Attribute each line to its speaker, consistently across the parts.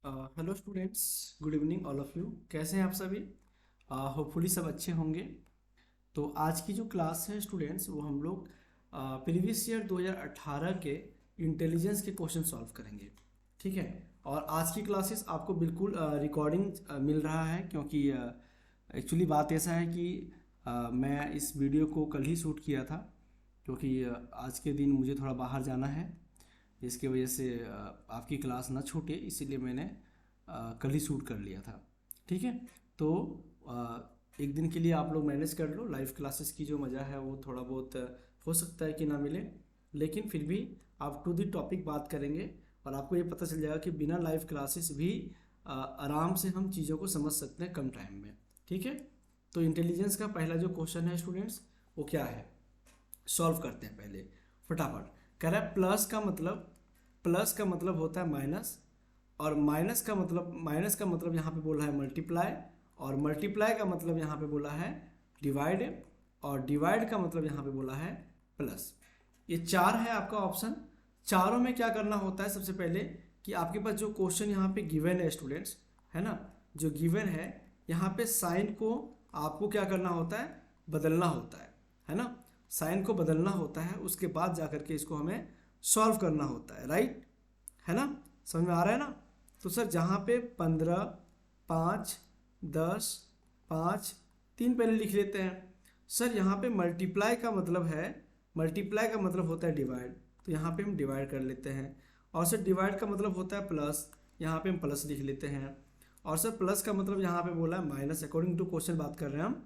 Speaker 1: Hello students, good evening all of you. कैसे हैं आप सभी? होपफुली सब अच्छे होंगे। तो आज की जो क्लास है स्टूडेंट्स, वो हम लोग प्रीवियस ईयर 2018 के इंटेलिजेंस के क्वेश्चन सॉल्व करेंगे। ठीक है। और आज की क्लासेस आपको बिल्कुल रिकॉर्डिंग मिल रहा है, क्योंकि एक्चुअली बात ऐसा है कि मैं इस वीडियो को कल ही शूट किया था, क्योंकि आज के दिन मुझे थोड़ा बाहर जाना है, जिसकी वजह से आपकी क्लास ना छूटे, इसीलिए मैंने कल ही शूट कर लिया था। ठीक है। तो एक दिन के लिए आप लोग मैनेज कर लो। लाइव क्लासेस की जो मज़ा है वो थोड़ा बहुत हो सकता है कि ना मिले, लेकिन फिर भी आप टू दी टॉपिक बात करेंगे और आपको ये पता चल जाएगा कि बिना लाइव क्लासेस भी आराम से हम चीज़ों को समझ सकते हैं कम टाइम में। ठीक है। तो इंटेलिजेंस का पहला जो क्वेश्चन है स्टूडेंट्स, वो क्या है, सॉल्व करते हैं पहले फटाफट। कह रहा है प्लस का मतलब होता है माइनस, और माइनस का मतलब यहाँ पे बोला है मल्टीप्लाई, और मल्टीप्लाई का मतलब यहाँ पे बोला है डिवाइड, और डिवाइड का मतलब यहाँ पे बोला है प्लस। ये चार है आपका ऑप्शन। चारों में क्या करना होता है, सबसे पहले कि आपके पास जो क्वेश्चन यहाँ पे गिवन है स्टूडेंट्स, है ना, जो गिवन है यहाँ पे साइन को आपको क्या करना होता है, बदलना होता है ना। साइन को बदलना होता है, उसके बाद जाकर के इसको हमें सॉल्व करना होता है, राइट, है ना। समझ में आ रहा है ना। तो सर जहाँ पे 15, 5, 10, 5, 3 पहले लिख लेते हैं। सर यहाँ पे मल्टीप्लाई का मतलब होता है डिवाइड, तो यहाँ पे हम डिवाइड कर लेते हैं। और सर डिवाइड का मतलब होता है प्लस, यहाँ पे हम प्लस लिख लेते हैं। और सर प्लस का मतलब यहाँ पे बोला है माइनस, अकॉर्डिंग टू क्वेश्चन बात कर रहे हैं हम,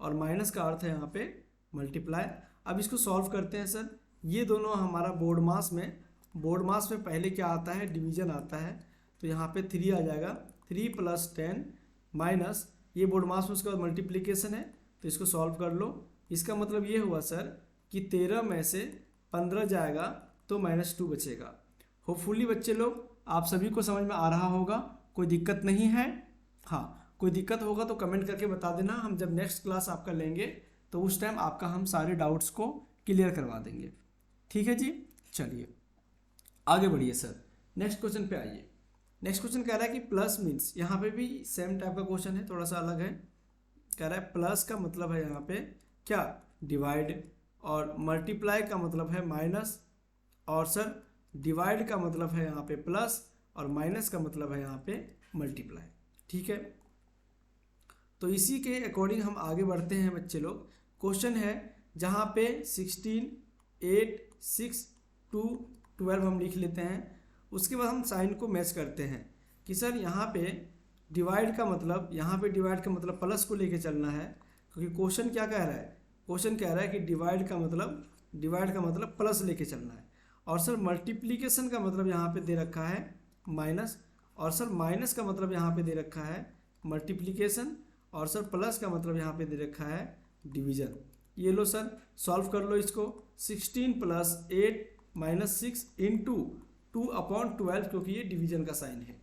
Speaker 1: और माइनस का अर्थ है यहाँ पे मल्टीप्लाई। अब इसको सॉल्व करते हैं सर। ये दोनों हमारा बोर्ड मास में पहले क्या आता है, डिवीजन आता है, तो यहाँ पे 3 आ जाएगा। 3 + 10 माइनस, ये बोर्ड मास में उसके बाद मल्टीप्लिकेशन है, तो इसको सॉल्व कर लो। इसका मतलब ये हुआ सर कि 13 में से 15 जाएगा तो -2 बचेगा। होपफुली बच्चे लोग आप सभी को समझ में आ रहा होगा, कोई दिक्कत नहीं है। हाँ, कोई दिक्कत होगा तो कमेंट करके बता देना, हम जब नेक्स्ट क्लास आपका लेंगे तो उस टाइम आपका हम सारे डाउट्स को क्लियर करवा देंगे। ठीक है जी। चलिए आगे बढ़िए सर, नेक्स्ट क्वेश्चन पे आइए। नेक्स्ट क्वेश्चन कह रहा है कि प्लस मीन्स, यहाँ पे भी सेम टाइप का क्वेश्चन है, थोड़ा सा अलग है। कह रहा है प्लस का मतलब है यहाँ पे क्या, डिवाइड, और मल्टीप्लाई का मतलब है माइनस, और सर डिवाइड का मतलब है यहाँ पे प्लस, और माइनस का मतलब है यहाँ पे मल्टीप्लाई। ठीक है। तो इसी के अकॉर्डिंग हम आगे बढ़ते हैं बच्चे लोग। क्वेश्चन है जहाँ पे 16, 8, 6, 2, 12 हम लिख लेते हैं। उसके बाद हम साइन को मैच करते हैं कि सर यहाँ पे डिवाइड का मतलब, यहाँ पे डिवाइड का मतलब प्लस को लेके चलना है, क्योंकि क्वेश्चन क्या कह रहा है, क्वेश्चन कह रहा है कि डिवाइड का मतलब प्लस लेके चलना है। और सर मल्टीप्लिकेशन का मतलब यहाँ पे दे रखा है माइनस, और सर माइनस का मतलब यहाँ पे दे रखा है मल्टीप्लिकेशन, और सर प्लस का मतलब यहाँ पे दे रखा है डिवीजन। ये लो सर, सॉल्व कर लो इसको। 16 + 8 - 6 इंटू 2/12, क्योंकि ये डिवीजन का साइन है।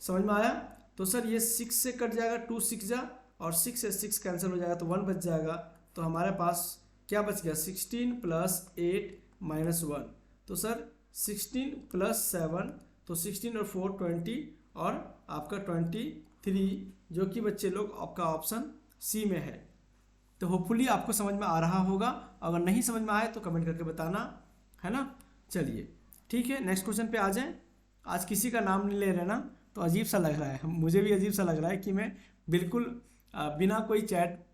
Speaker 1: समझ में आया। तो सर ये 6 से कट जाएगा, 2 6 जा, और 6 से 6 कैंसिल हो जाएगा तो 1 बच जाएगा। तो हमारे पास क्या बच गया, 16 + 8 - 1। तो सर 16 + 7, तो 16 और 4 20, और आपका 23, जो कि बच्चे लोग आपका ऑप्शन सी में है। तो होपफुली आपको समझ में आ रहा होगा, अगर नहीं समझ में आए तो कमेंट करके बताना, है ना। चलिए ठीक है, नेक्स्ट क्वेश्चन पे आ जाएं। आज किसी का नाम नहीं ले रहे ना, तो अजीब सा लग रहा है, मुझे भी अजीब सा लग रहा है कि मैं बिल्कुल बिना कोई चैट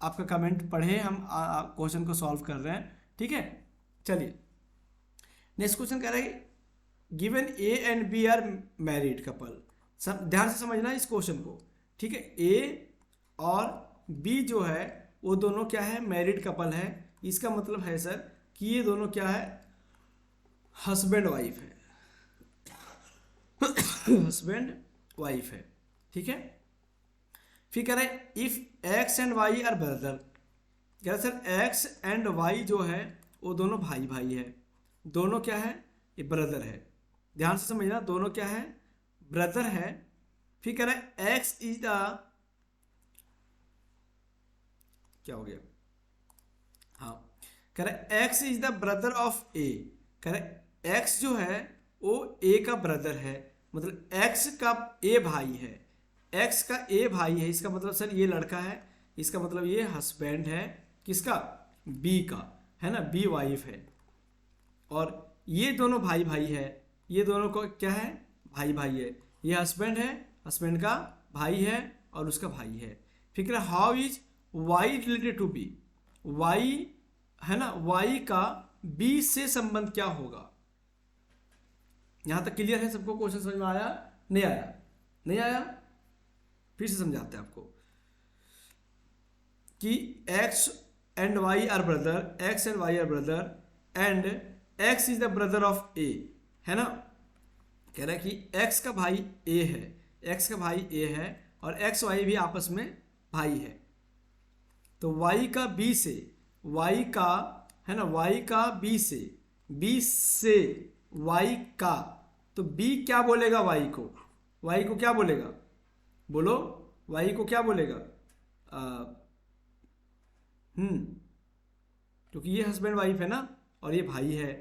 Speaker 1: आपका कमेंट पढ़े हम क्वेश्चन को सॉल्व कर रहे हैं। ठीक है। चलिए नेक्स्ट क्वेश्चन कह रहा है given A and B are married couple. सब ध्यान से समझना इस क्वेश्चन को। ठीक है। ए और बी जो है वो दोनों क्या है, मैरिड कपल है। इसका मतलब है सर कि ये दोनों क्या है, हस्बैंड वाइफ है। हस्बैंड वाइफ है। ठीक है। फिर कह रहे हैं if X and Y are brother. कह रहे सर एक्स एंड वाई जो है वो दोनों भाई भाई है। दोनों क्या है, ये ब्रदर है। ध्यान से समझना, दोनों क्या है, ब्रदर है। फिर कह रहा है एक्स इज द, क्या हो गया, हाँ, कह रहा है X is the brother of A. कह रहा है एक्स जो है वो ए का ब्रदर है, मतलब एक्स का ए भाई है, एक्स का ए भाई है, इसका मतलब सर ये लड़का है, इसका मतलब ये हस्बैंड है किसका, बी का, है ना, बी वाइफ है। और ये दोनों भाई भाई है, ये दोनों को क्या है, भाई भाई है। ये हस्बैंड है, हस्बैंड का भाई है और उसका भाई है। फिर क्या, how is Y related to B, Y है ना, वाई का बी से संबंध क्या होगा। यहां तक क्लियर है सबको, क्वेश्चन समझ में आया, नहीं आया, नहीं आया, फिर से समझाते हैं आपको कि X and Y are brother, X and Y are brother and X is the brother of A, है ना। कह रहा है कि एक्स का भाई ए है, एक्स का भाई ए है और एक्स वाई भी आपस में भाई है। तो वाई का बी से, वाई का है ना, वाई का बी से, बी से वाई का, तो बी क्या बोलेगा वाई को, वाई को क्या बोलेगा, बोलो, वाई को क्या बोलेगा, क्योंकि ये हस्बैंड वाइफ है ना और ये भाई है।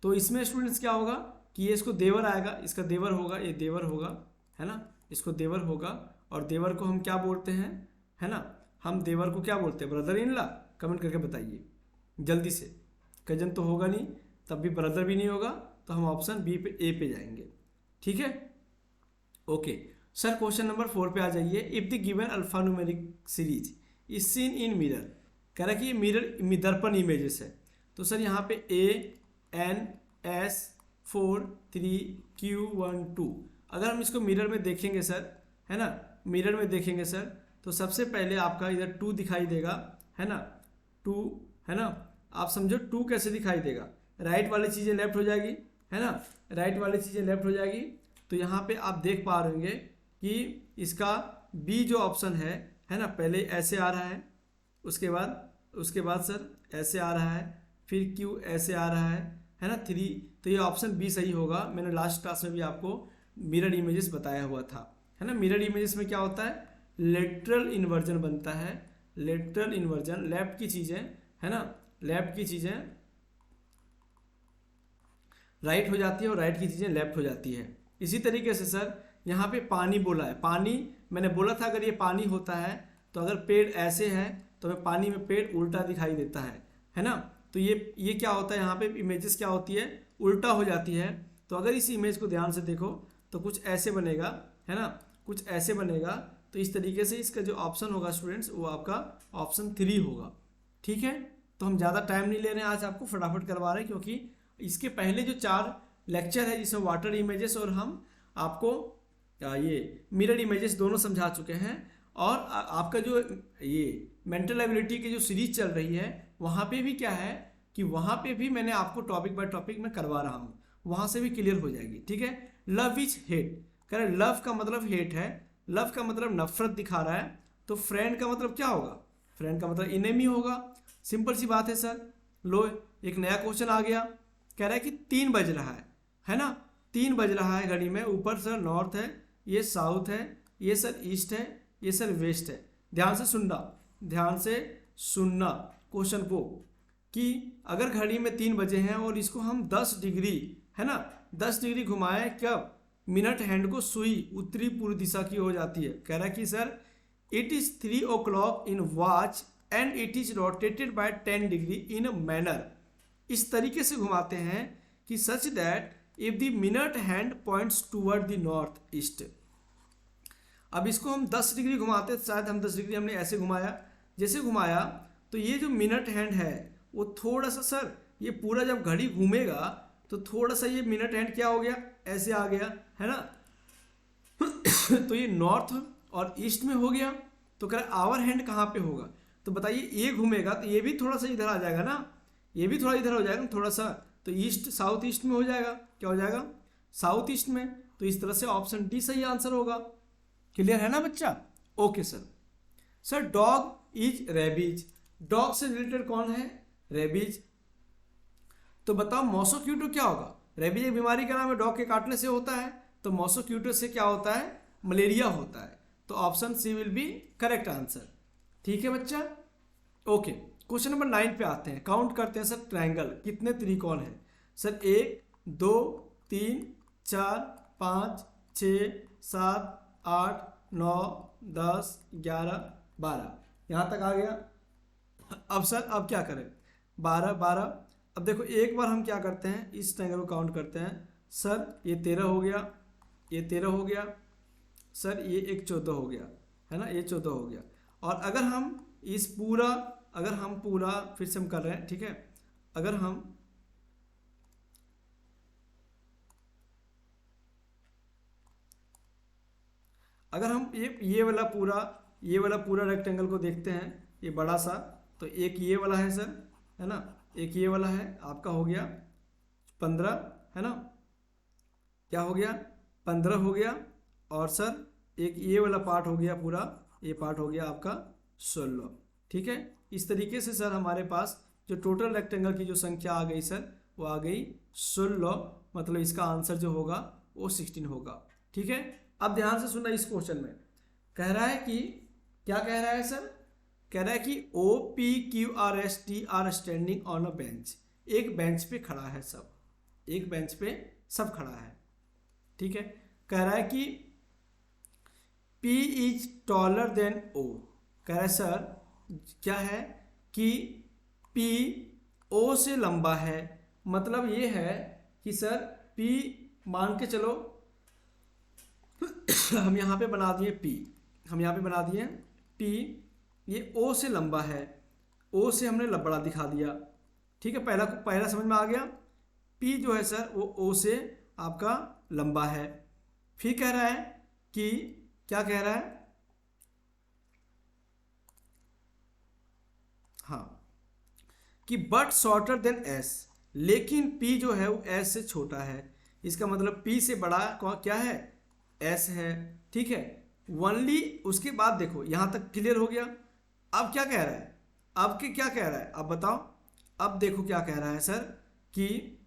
Speaker 1: तो इसमें स्टूडेंट्स क्या होगा कि ये इसको देवर आएगा, इसका देवर होगा, ये देवर होगा, है ना, इसको देवर होगा। और देवर को हम क्या बोलते हैं, है ना, हम देवर को क्या बोलते हैं, ब्रदर इन लॉ। कमेंट करके बताइए जल्दी से, कजन तो होगा नहीं, तब भी ब्रदर भी नहीं होगा, तो हम ऑप्शन बी पे, ए पे जाएंगे, ठीक है। ओके सर, क्वेश्चन नंबर 4 पे आ जाइए। If the given alpha numeric series is seen in mirror, कह रहा है कि ये मिरर दर्पण इमेजेस है। तो सर यहाँ पे ANS432Q12, अगर हम इसको मिरर में देखेंगे सर, है ना, मिरर में देखेंगे सर, तो सबसे पहले आपका इधर 2 दिखाई देगा, है ना, 2, है ना, आप समझो 2 कैसे दिखाई देगा, राइट वाली चीज़ें लेफ्ट हो जाएगी, है ना, राइट वाली चीज़ें लेफ्ट हो जाएगी। तो यहाँ पे आप देख पा रहे होंगे कि इसका बी जो ऑप्शन है ना, पहले ऐसे आ रहा है, उसके बाद सर ऐसे आ रहा है, फिर क्यू ऐसे आ रहा है ना, 3। तो ये ऑप्शन बी सही होगा। मैंने लास्ट क्लास में भी आपको मिरर इमेजेस बताया हुआ था, है ना। मिरर इमेजेस में क्या होता है, लेटरल इन्वर्जन बनता है, लेटरल इन्वर्जन, लेफ्ट की चीज़ें, है ना, लेफ्ट की चीज़ें राइट हो जाती है और राइट की चीज़ें लेफ्ट हो जाती है। इसी तरीके से सर यहाँ पे पानी बोला है, पानी मैंने बोला था अगर ये पानी होता है तो अगर पेड़ ऐसे है तो हमें पानी में पेड़ उल्टा दिखाई देता है ना। तो ये क्या होता है, यहाँ पे इमेजेस क्या होती है, उल्टा हो जाती है। तो अगर इस इमेज को ध्यान से देखो तो कुछ ऐसे बनेगा, है ना, कुछ ऐसे बनेगा। तो इस तरीके से इसका जो ऑप्शन होगा स्टूडेंट्स, वो आपका ऑप्शन 3 होगा, ठीक है। तो हम ज़्यादा टाइम नहीं ले रहे हैं, आज आपको फटाफट करवा रहे हैं, क्योंकि इसके पहले जो 4 लेक्चर है जिसमें वाटर इमेजेस और हम आपको ये मिरर इमेजेस दोनों समझा चुके हैं। और आपका जो ये मेंटल एबिलिटी की जो सीरीज चल रही है, वहाँ पे भी क्या है कि वहाँ पे भी मैंने आपको टॉपिक बाय टॉपिक में करवा रहा हूँ, वहाँ से भी क्लियर हो जाएगी, ठीक है। लव इज हेट, कह रहे लव का मतलब हेट है, लव का मतलब नफरत दिखा रहा है। तो फ्रेंड का मतलब क्या होगा, फ्रेंड का मतलब इनेमी होगा। सिंपल सी बात है सर। लो एक नया क्वेश्चन आ गया, कह रहा है कि 3 बज रहा है ना, 3 बज रहा है घड़ी में। ऊपर सर नॉर्थ है, ये साउथ है, ये सर ईस्ट है, ये सर वेस्ट है। ध्यान से सुनना, ध्यान से सुनना क्वेश्चन को, कि अगर घड़ी में 3 बजे हैं और इसको हम 10 डिग्री, है ना, 10 डिग्री घुमाएं, कब मिनट हैंड को सुई उत्तरी पूर्व दिशा की हो जाती है। कह रहा है कि sir it is 3 o'clock in watch and it is rotated bye 10 degree in a manner. इस तरीके से घुमाते हैं कि such that if the minute hand points toward the north east. अब इसको हम 10 डिग्री घुमाते, शायद हम 10 डिग्री हमने ऐसे घुमाया, जैसे घुमाया तो ये जो मिनट हैंड है वो थोड़ा सा सर, ये पूरा जब घड़ी घूमेगा तो थोड़ा सा ये मिनट हैंड क्या हो गया, ऐसे आ गया, है ना। तो ये नॉर्थ और ईस्ट में हो गया। तो कह रहा आवर हैंड कहाँ पे होगा, तो बताइए ये घूमेगा तो ये भी थोड़ा सा इधर आ जाएगा ना, ये भी थोड़ा इधर हो जाएगा थोड़ा सा, तो ईस्ट साउथ ईस्ट में हो जाएगा। क्या हो जाएगा, साउथ ईस्ट में। तो इस तरह से ऑप्शन डी सही आंसर होगा। क्लियर है ना बच्चा। Okay sir. Sir dog is rabies, dog से रिलेटेड कौन है, रेबीज। तो बताओ मॉस्किटो क्या होगा, रेबीज एक बीमारी का नाम है, डॉग के काटने से होता है। तो मॉस्किटो से क्या होता है, मलेरिया होता है। तो option C will be correct answer, ठीक है बच्चा। ओके क्वेश्चन नंबर 9 पे आते हैं। काउंट करते हैं सर ट्रायंगल कितने त्रिकोण है। सर 1 2 3 4 5 6 7 8 9 10 11 12, यहाँ तक आ गया। अब सर अब क्या करें, 12 12। अब देखो एक बार हम क्या करते हैं, इस ट्रायंगल को काउंट करते हैं। सर ये 13 हो गया, ये 13 हो गया, सर ये एक 14 हो गया, है ना, ये 14 हो गया। और अगर हम इस पूरा, अगर हम पूरा फिर से हम कर रहे हैं, ठीक है, अगर हम ये वाला पूरा रेक्टेंगल को देखते हैं, ये बड़ा सा, तो एक ये वाला है सर, है ना, एक ये वाला है, आपका हो गया 15, है ना, क्या हो गया 15 हो गया। और सर एक ये वाला पार्ट हो गया पूरा, ये पार्ट हो गया आपका 16, ठीक है। इस तरीके से सर हमारे पास जो टोटल रेक्टेंगल की जो संख्या आ गई सर, वो आ गई 16, मतलब इसका आंसर जो होगा वो 16 होगा, ठीक है। अब ध्यान से सुनना, इस क्वेश्चन में कह रहा है कि, क्या कह रहा है सर, कह रहा है कि OPQRST are standing on a bench. एक बेंच पे खड़ा है सब, एक बेंच पे सब खड़ा है, ठीक है। कह रहा है कि P is taller than O। कह रहा है सर क्या है कि P O से लंबा है, मतलब ये है कि सर P, मान के चलो हम यहाँ पे बना दिए P, हम यहाँ पे बना दिए P, ये O से लंबा है, O से हमने बड़ा दिखा दिया, ठीक है। पहला समझ में आ गया। P जो है सर वो O से आपका लंबा है। फिर कह रहा है कि, क्या कह रहा है, हाँ, कि बट शॉर्टर देन S, लेकिन P जो है वो S से छोटा है। इसका मतलब P से बड़ा क्या है, S है, ठीक है। ओनली, उसके बाद देखो यहाँ तक क्लियर हो गया। अब क्या कह रहा है, अब क्या कह रहा है, अब बताओ। अब देखो क्या कह रहा है सर कि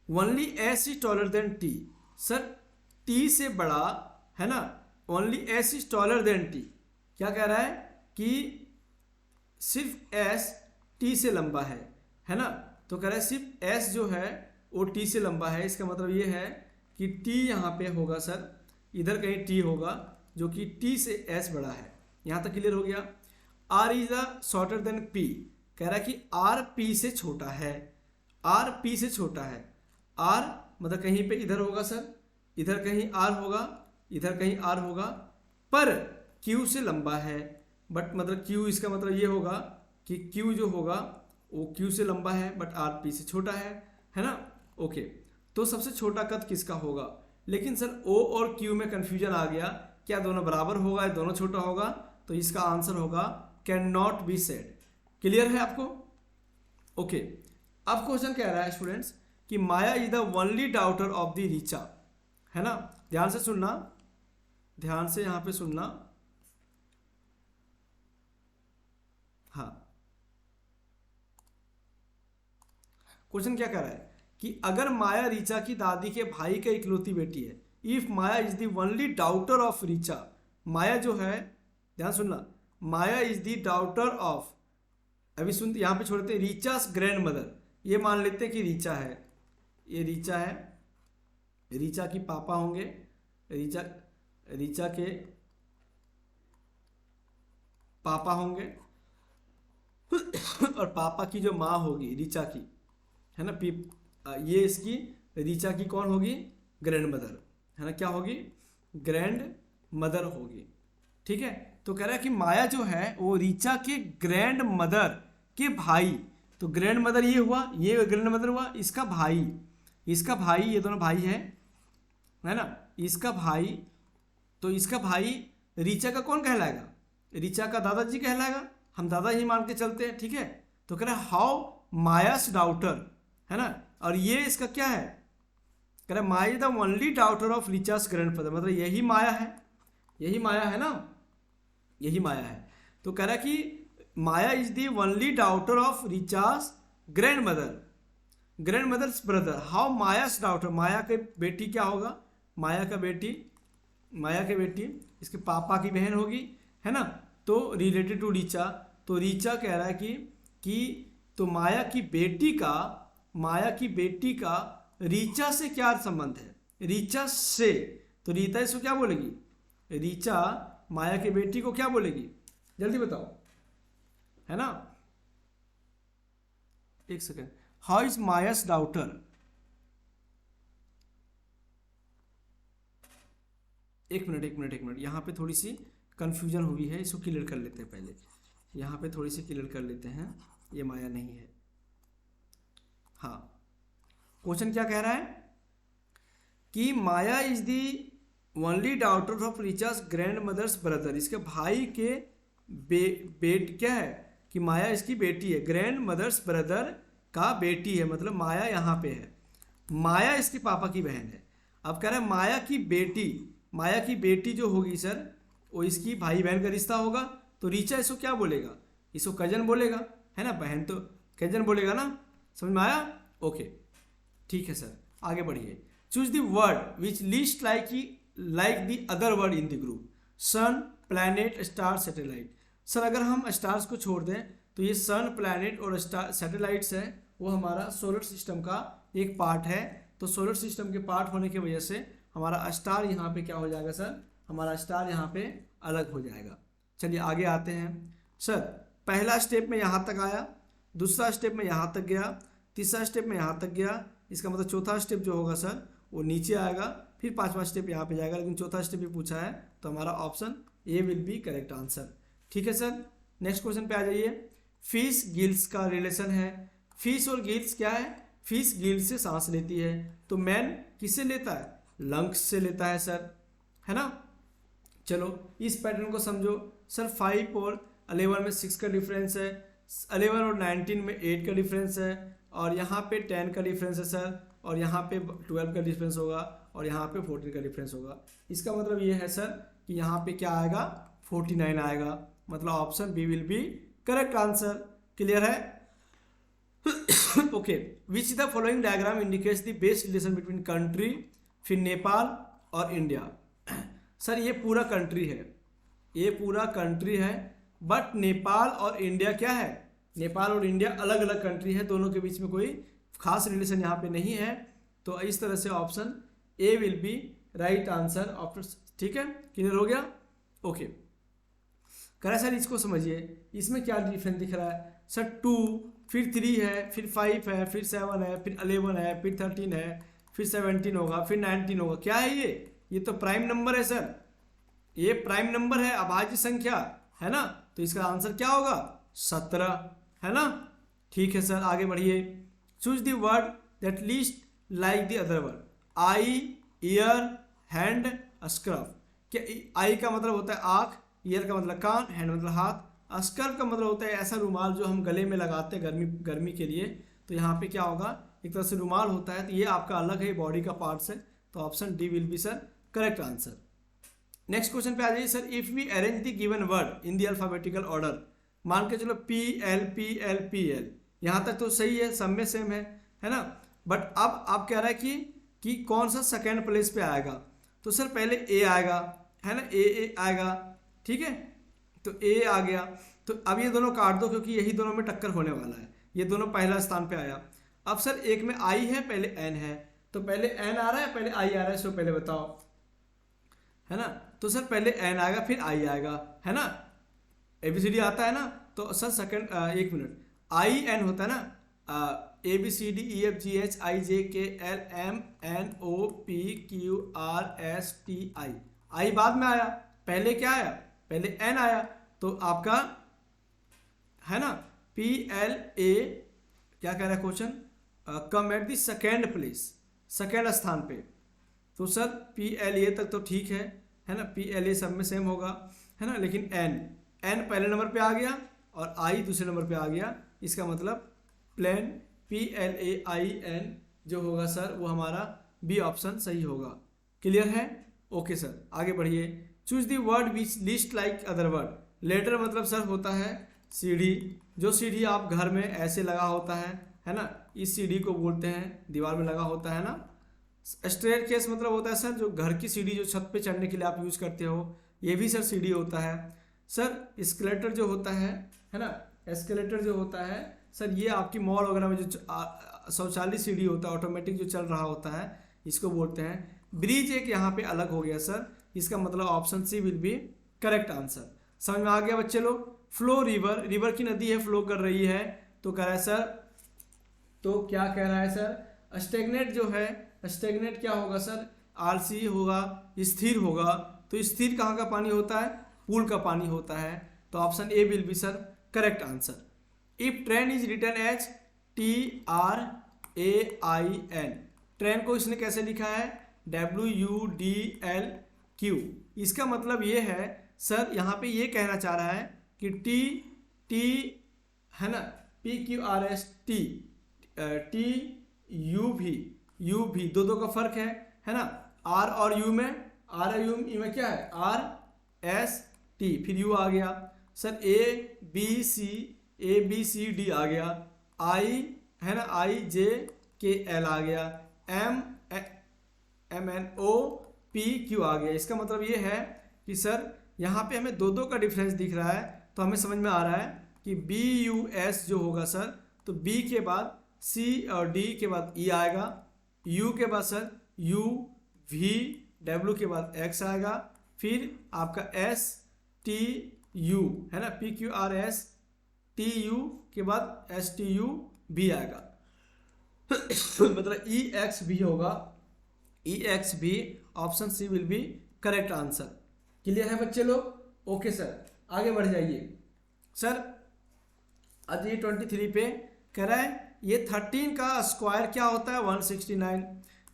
Speaker 1: only S is taller than T। Sir T से बड़ा, है ना, only S is taller than T। क्या कह रहा है कि सिर्फ S T से लंबा है ना। तो कह रहा है सिर्फ S जो है वो T से लंबा है। इसका मतलब ये है कि T यहाँ पे होगा सर, इधर कहीं T होगा जो कि T से S बड़ा है। यहाँ तक क्लियर हो गया। R is the shorter than P। कह रहा है कि R P से छोटा है, R P से छोटा है। R मतलब कहीं पे इधर होगा सर, इधर कहीं R होगा, इधर कहीं R होगा, पर Q से लंबा है। बट मतलब Q, इसका मतलब ये होगा कि Q जो होगा वो Q से लंबा है, बट R P से छोटा है ना। ओके, तो सबसे छोटा कद किसका होगा। लेकिन सर O और Q में कंफ्यूजन आ गया, क्या दोनों बराबर होगा या दोनों छोटा होगा। तो इसका आंसर होगा can not be said. Clear है आपको। ओके, अब क्वेश्चन कह रहा है स्टूडेंट्स कि Maya is the only daughter of the Richa, है ना। ध्यान से सुनना, ध्यान से यहां पे सुनना। हाँ, क्वेश्चन क्या कह रहा है कि अगर माया रीचा की दादी के भाई का इकलौती बेटी है, if Maya is the only daughter of Richa. Maya जो है, ध्यान सुनना, Maya is the daughter of, अभी सुन यहाँ पे छोड़ते हैं, रीचास ग्रैंड मदर। ये मान लेते हैं कि रीचा है, ये रीचा है, रीचा की पापा होंगे, रीचा के पापा होंगे और पापा की जो माँ होगी रीचा की, है ना, ये इसकी रीचा की कौन होगी, ग्रैंड मदर, है ना, क्या होगी, ग्रैंड मदर होगी, ठीक है। तो कह रहा है कि माया जो है वो रीचा के ग्रैंड मदर के भाई, तो ग्रैंड मदर ये हुआ, ये ग्रैंड मदर हुआ, इसका भाई, ये दोनों भाई है ना, इसका भाई, तो इसका भाई रीचा का कौन कहलाएगा, रीचा का दादाजी कहलाएगा, हम दादा ही मान के चलते हैं, ठीक है। तो कह रहा है हाउ मायास डाउटर, है ना, और ये इसका क्या है, कह रहा है Maya the only daughter of Richa's grandfather, मतलब यही माया है, यही माया है ना, यही माया है। तो कह रहा है कि Maya is the only daughter of Richa's grandmother's brother, how Maya's daughter, Maya के बेटी क्या होगा, माया के बेटी इसके पापा की बहन होगी, है ना। तो रिलेटेड टू रीचा, तो रीचा कह रहा है कि तो माया की बेटी का रीचा से क्या संबंध है, रीचा से, तो रीता इसको क्या बोलेगी, रीचा माया की बेटी को क्या बोलेगी, जल्दी बताओ, है ना। एक सेकेंड, हाउ इज मायास डाउटर, एक मिनट, यहाँ पे थोड़ी सी कंफ्यूजन हुई है, इसको क्लियर कर लेते हैं पहले, यहाँ पे थोड़ी सी क्लियर कर लेते हैं, ये माया नहीं है। हाँ, क्वेश्चन क्या कह रहा है कि Maya is the only daughter of Richa's grandmother's brother, इसके भाई के बेट क्या है कि माया इसकी बेटी है, ग्रैंड मदर्स ब्रदर का बेटी है, मतलब माया यहाँ पे है, माया इसके पापा की बहन है। अब कह रहा है माया की बेटी जो होगी सर वो इसकी भाई बहन का रिश्ता होगा, तो रीचा इसको क्या बोलेगा, इसको कजन बोलेगा, है ना, बहन तो कजन बोलेगा ना, समझ में आया, ओके ठीक है सर। आगे बढ़िए, choose the word which least like the other word in the group, sun, planet, star, satellite. Sir अगर हम स्टार्स को छोड़ दें तो ये सन, प्लैनेट और स्टार सैटेलाइट्स है, वो हमारा सोलर सिस्टम का एक पार्ट है, तो सोलर सिस्टम के पार्ट होने की वजह से हमारा स्टार यहाँ पे क्या हो जाएगा सर, हमारा स्टार यहाँ पे अलग हो जाएगा। चलिए आगे आते हैं सर, पहला स्टेप में यहाँ तक आया, दूसरा स्टेप में यहाँ तक गया, तीसरा स्टेप में यहाँ तक गया, इसका मतलब चौथा स्टेप जो होगा सर वो नीचे आएगा, फिर पांचवा स्टेप यहाँ पे जाएगा, लेकिन चौथा स्टेप भी पूछा है तो हमारा option A will be correct answer. ठीक है सर, नेक्स्ट क्वेश्चन पे आ जाइए। फिश गिल्स का रिलेशन है, फिश और गिल्स क्या है, फिश गिल्स से सांस लेती है, तो मैन किससे लेता है, लंग्स से लेता है सर, है ना। चलो इस पैटर्न को समझो सर, 5 और 11 में 6 का डिफरेंस है, 11 और 19 में 8 का डिफरेंस है, और यहाँ पे 10 का डिफरेंस है सर, और यहाँ पे 12 का डिफरेंस होगा, और यहाँ पे 14 का डिफरेंस होगा। इसका मतलब ये है सर कि यहाँ पे क्या आएगा, 49 आएगा, मतलब option B will be correct answer. Clear है, okay. Which the following diagram indicates the best relation between country, फिर नेपाल और इंडिया। सर ये पूरा कंट्री है, ये पूरा कंट्री है, बट नेपाल और इंडिया क्या है, नेपाल और इंडिया अलग अलग कंट्री है, दोनों के बीच में कोई खास रिलेशन यहाँ पे नहीं है, तो इस तरह से option A will B right answer option. ठीक है, क्लियर हो गया, ओके। कह सर इसको समझिए, इसमें क्या डिफरेंस दिख रहा है सर, 2 फिर 3 है, फिर 5 है, फिर 7 है, फिर 11 है, फिर 13 है, फिर 17 होगा, फिर 19 होगा, क्या है ये तो प्राइम नंबर है सर, ये प्राइम नंबर है, अभाज्य संख्या है ना, तो इसका आंसर क्या होगा 17, है ना। ठीक है सर, आगे बढ़िए। Choose the word that least like the other word, I, year, hand, scruff. क्या आई का मतलब होता है आँख, ईयर का मतलब कान, हैंड मतलब हाथ, स्क्रफ का मतलब होता है ऐसा रुमाल जो हम गले में लगाते हैं गर्मी के लिए, तो यहाँ पे क्या होगा, एक तरह से रुमाल होता है, तो ये आपका अलग है, बॉडी का पार्ट्स है, तो option D will be sir correct answer. Next question पे आ जाइए sir, if we arrange the given word in the alphabetical order, मान के चलो P L P L P L, यहाँ तक तो सही है, सब में सेम है ना, बट अब आप कह रहा है कि कौन सा सेकेंड प्लेस पे आएगा, तो सर पहले ए आएगा, है ना, ए आएगा, ठीक है, तो ए आ गया, तो अब ये दोनों काट दो क्योंकि यही दोनों में टक्कर होने वाला है, ये दोनों पहला स्थान पे आया। अब सर एक में आई है, पहले एन है, तो पहले एन आ रहा है, पहले आई आ रहा है, इसको पहले बताओ, है ना, तो सर पहले एन आएगा फिर आई आएगा, है ना, एबीसीडी आता है ना, तो सर सेकंड, एक मिनट, आई एन होता है ना, A B C D E F G H I J K L M N O P Q R S T I, I बाद में आया, पहले क्या आया, पहले एन आया, तो आपका है ना पी एल ए, क्या कह रहा है question, come at the second place, second स्थान पे, तो सर पी एल ए तक तो ठीक है ना, पी एल ए सब में सेम होगा, है ना, लेकिन एन पहले नंबर पे आ गया और आई दूसरे नंबर पे आ गया, इसका मतलब plane P L A I N जो होगा सर वो हमारा बी ऑप्शन सही होगा। क्लियर है, ओके सर, आगे बढ़िए। Choose the word which least like other word, letter मतलब सर होता है सीढ़ी, जो सीढ़ी आप घर में ऐसे लगा होता है ना, इस सीढ़ी को बोलते हैं, दीवार में लगा होता है ना। स्टेयर केस मतलब होता है सर जो घर की सीढ़ी जो छत पे चढ़ने के लिए आप यूज़ करते हो, ये भी सर सीढ़ी होता है। सर स्केलेटर जो होता है ना, एस्केलेटर जो होता है सर, ये आपकी मॉल वगैरह में जो शौचालय सीढ़ी होता है ऑटोमेटिक जो चल रहा होता है, इसको बोलते हैं। ब्रिज एक यहाँ पे अलग हो गया सर, इसका मतलब option C will be correct answer. समझ में आ गया बच्चे लोग। फ्लो रिवर, रिवर की नदी है फ्लो कर रही है, तो कह रहा है सर, तो क्या कह रहा है सर, स्टेगनेट जो है, स्टेगनेट क्या होगा सर, आलसी होगा, स्थिर होगा। तो स्थिर कहाँ का पानी होता है, पूल का पानी होता है, तो option A will be sir correct answer. If train is written as TRAIN, train को इसने कैसे लिखा है, WUDLQ। इसका मतलब ये है सर, यहाँ पे ये कहना चाह रहा है कि टी है ना, PQRS TUV दो का फर्क है ना, R और U में, R और U में क्या है, RST, फिर U आ गया सर, ABCD आ गया, I है ना, IJKL आ गया, MNOPQ आ गया। इसका मतलब ये है कि सर यहाँ पे हमें दो का डिफरेंस दिख रहा है, तो हमें समझ में आ रहा है कि BUS जो होगा सर, तो B के बाद C और D के बाद E आएगा, U के बाद सर UV, W के बाद X आएगा, फिर आपका STU है ना, PQRS TU के बाद STUV आएगा मतलब EXV होगा, EXV, option C will be correct answer. Clear है बच्चे लोग? ओके सर, आगे बढ़ जाइए सर। आज ये 23 पे कह रहा है ये 13 का स्क्वायर क्या होता है, 169।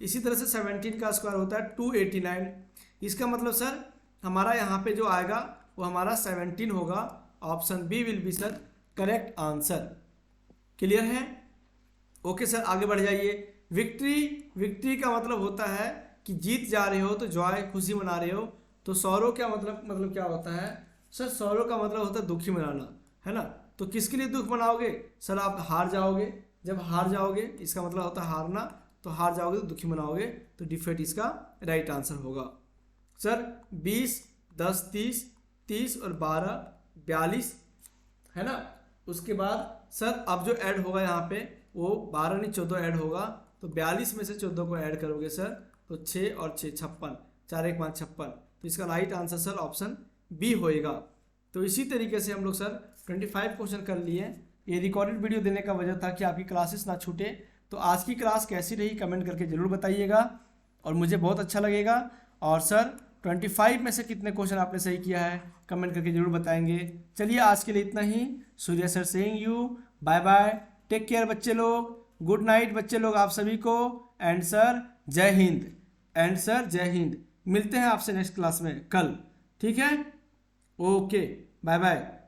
Speaker 1: इसी तरह से 17 का स्क्वायर होता है 289। इसका मतलब सर हमारा यहाँ पे जो आएगा वो हमारा 17 होगा, option B will be sir correct answer. Clear है? ओके सर, आगे बढ़ जाइए। विक्ट्री का मतलब होता है कि जीत जा रहे हो तो जॉय, खुशी मना रहे हो। तो सौरो क्या मतलब क्या होता है सर, सौरो का मतलब होता है दुखी मनाना, है ना। तो किसके लिए दुख मनाओगे सर, आप हार जाओगे। जब हार जाओगे इसका मतलब होता है हारना, तो हार जाओगे तो दुखी मनाओगे, तो डिफेट इसका राइट आंसर होगा सर। 20, 10, 30 और 12, 42 है ना। उसके बाद सर अब जो ऐड होगा यहाँ पे वो 12 नहीं 14 ऐड होगा, तो 42 में से 14 को ऐड करोगे सर, तो 6 और 6 56, 4 1 5 56। तो इसका right answer sir option B होएगा। तो इसी तरीके से हम लोग सर 25 क्वेश्चन कर लिए। ये रिकॉर्डेड वीडियो देने का वजह था कि आपकी क्लासेस ना छूटे। तो आज की क्लास कैसी रही कमेंट करके ज़रूर बताइएगा, और मुझे बहुत अच्छा लगेगा। और सर 25 में से कितने क्वेश्चन आपने सही किया है कमेंट करके ज़रूर बताएंगे। चलिए आज के लिए इतना ही। Surya sir saying you bye bye, take care बच्चे लोग, गुड नाइट बच्चे लोग आप सभी को, एंड सर जय हिंद, एंड सर जय हिंद। मिलते हैं आपसे नेक्स्ट क्लास में कल, ठीक है? Okay, bye bye.